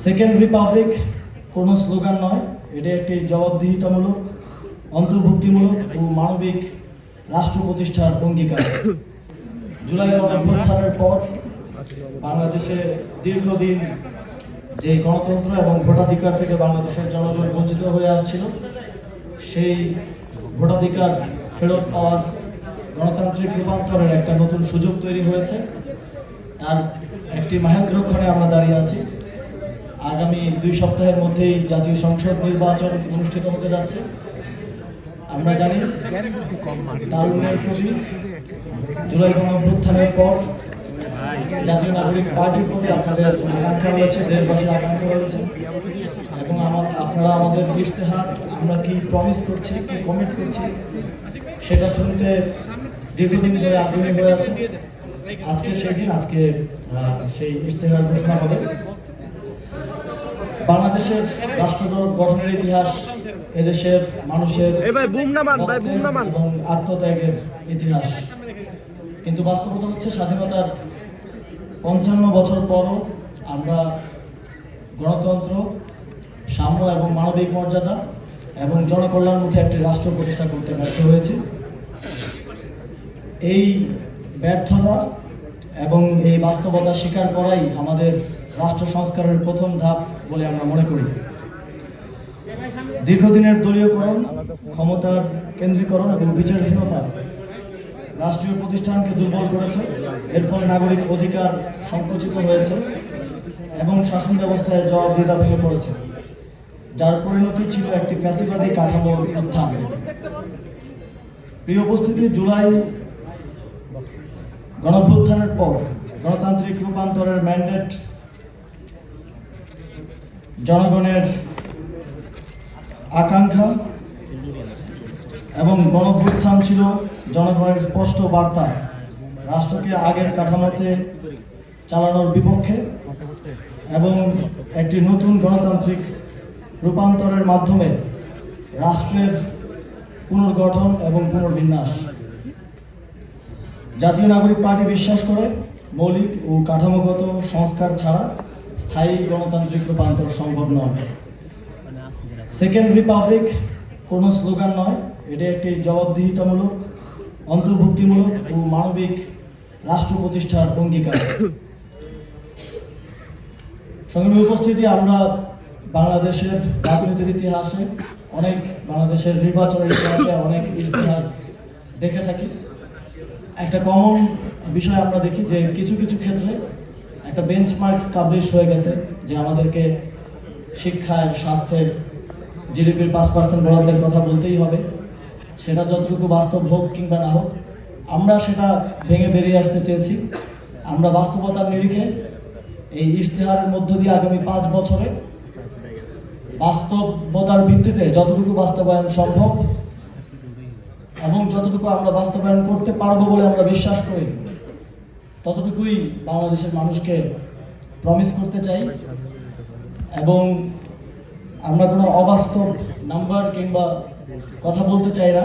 Second Republic কোনো slogan নয়, এটা একটি জবাবদিহিতামূলক, অন্তর্ভুক্তিমূলক ও মানবিক রাষ্ট্র প্রতিষ্ঠার অঙ্গীকার। জুলাই গণঅভ্যুত্থানের পর বাংলাদেশে দীর্ঘদিন যে গণতন্ত্র এবং ভোটাধিকার থেকে বাংলাদেশের জনগণ বঞ্চিত হয়ে আসছিল, সেই ভোটাধিকার ফেরত পাওয়ার গণতান্ত্রিক রূপান্তরের একটা নতুন সুযোগ তৈরি হয়েছে। তার একটি মাহেন্দ্রক্ষণে আমরা দাঁড়িয়ে আছি। আগামী 2 সপ্তাহের মধ্যেই জাতীয় সংসদ নির্বাচন অনুষ্ঠিত হতে যাচ্ছে। আমরা জানি তারুণ্যের প্রতি জুলাই গণঅভ্যুত্থানের পর জাতীয় নাগরিক পার্টির প্রতি আপনাদের আকাঙ্ক্ষা রয়েছে, দেশবাসীর আকাঙ্ক্ষা রয়েছে, এবং আপনারা আমাদের ইশতেহার, আমরা কি প্রমিস করছি, কি কমিট করছি, সেটা শুনতে দীর্ঘদিন ধরে আগ্রহী হয়ে আছে। আজকে সেদিন, আজকে সেই ইশতেহার ঘোষণা হবে। বাংলাদেশের রাষ্ট্র গঠনের ইতিহাস এদেশের মানুষের এবং আত্মত্যাগের ইতিহাস, কিন্তু বাস্তবতা হচ্ছে স্বাধীনতার 55 বছর পরও আমরা গণতন্ত্র, সাম্য এবং মানবিক মর্যাদা এবং জনকল্যাণমুখী একটি রাষ্ট্র প্রতিষ্ঠা করতে ব্যর্থ হয়েছি। এই ব্যর্থতা এবং এই বাস্তবতা স্বীকার করাই আমাদের রাষ্ট্র সংস্কারের প্রথম ধাপ বলে আমরা মনে করি। দীর্ঘদিনের দলীয়করণ, ক্ষমতার কেন্দ্রীকরণ এবং বিচারহীনতা রাষ্ট্রীয় প্রতিষ্ঠানকে দুর্বল করেছে। এর ফলে নাগরিক অধিকার সংকুচিত হয়েছে এবং শাসন ব্যবস্থায় জবাবদিহিতা ভেঙে পড়েছে, যার পরিণতি ছিল একটি ফ্যাসিবাদী কাঠামোর উত্থান। প্রিয় উপস্থিতি, জুলাই গণঅভ্যুত্থানের পর গণতান্ত্রিক রূপান্তরের ম্যান্ডেট জনগণের আকাঙ্ক্ষা এবং গণঅভ্যুত্থান ছিল জনগণের স্পষ্ট বার্তা রাষ্ট্রকে আগের কাঠামোতে চালানোর বিপক্ষে এবং একটি নতুন গণতান্ত্রিক রূপান্তরের মাধ্যমে রাষ্ট্রের পুনর্গঠন এবং পুনর্বিন্যাস। জাতীয় নাগরিক পার্টি বিশ্বাস করে মৌলিক ও কাঠামোগত সংস্কার ছাড়া স্থায়ী গণতান্ত্রিক রূপান্তর সম্ভব নয়। সেকেন্ড রিপাবলিক কোনো স্লোগান নয়, এটা একটি জবাবদিহিতামূলক, অন্তর্ভুক্তিমূলক ও মানবিক রাষ্ট্র প্রতিষ্ঠার অঙ্গীকার। সংগ্রামী উপস্থিতি, আমরা বাংলাদেশের রাজনীতির ইতিহাসে বাংলাদেশের নির্বাচনের ইতিহাসে অনেক ইতিহাস দেখে থাকি। একটা কমন বিষয় আমরা দেখি যে কিছু কিছু ক্ষেত্রে একটা বেঞ্চমার্ক স্টাবলিশ হয়ে গেছে যে আমাদেরকে শিক্ষায়, স্বাস্থ্যের জিডিপির 5% বরাদ্দের কথা বলতেই হবে। সেটা যতটুকু বাস্তব হোক কিংবা না হোক, আমরা সেটা ভেঙে বেরিয়ে আসতে চেয়েছি। আমরা বাস্তবতার নিরিখে এই ইশতেহারের মধ্য দিয়ে আগামী 5 বছরে বাস্তবতার ভিত্তিতে যতটুকু বাস্তবায়ন সম্ভব এবং যতটুকু আমরা বাস্তবায়ন করতে পারবো বলে আমরা বিশ্বাস করি, ততটুকুই বাংলাদেশের মানুষকে প্রমিস করতে চাই। এবং আমরা কোনো অবাস্তব নাম্বার কিংবা কথা বলতে চাই না।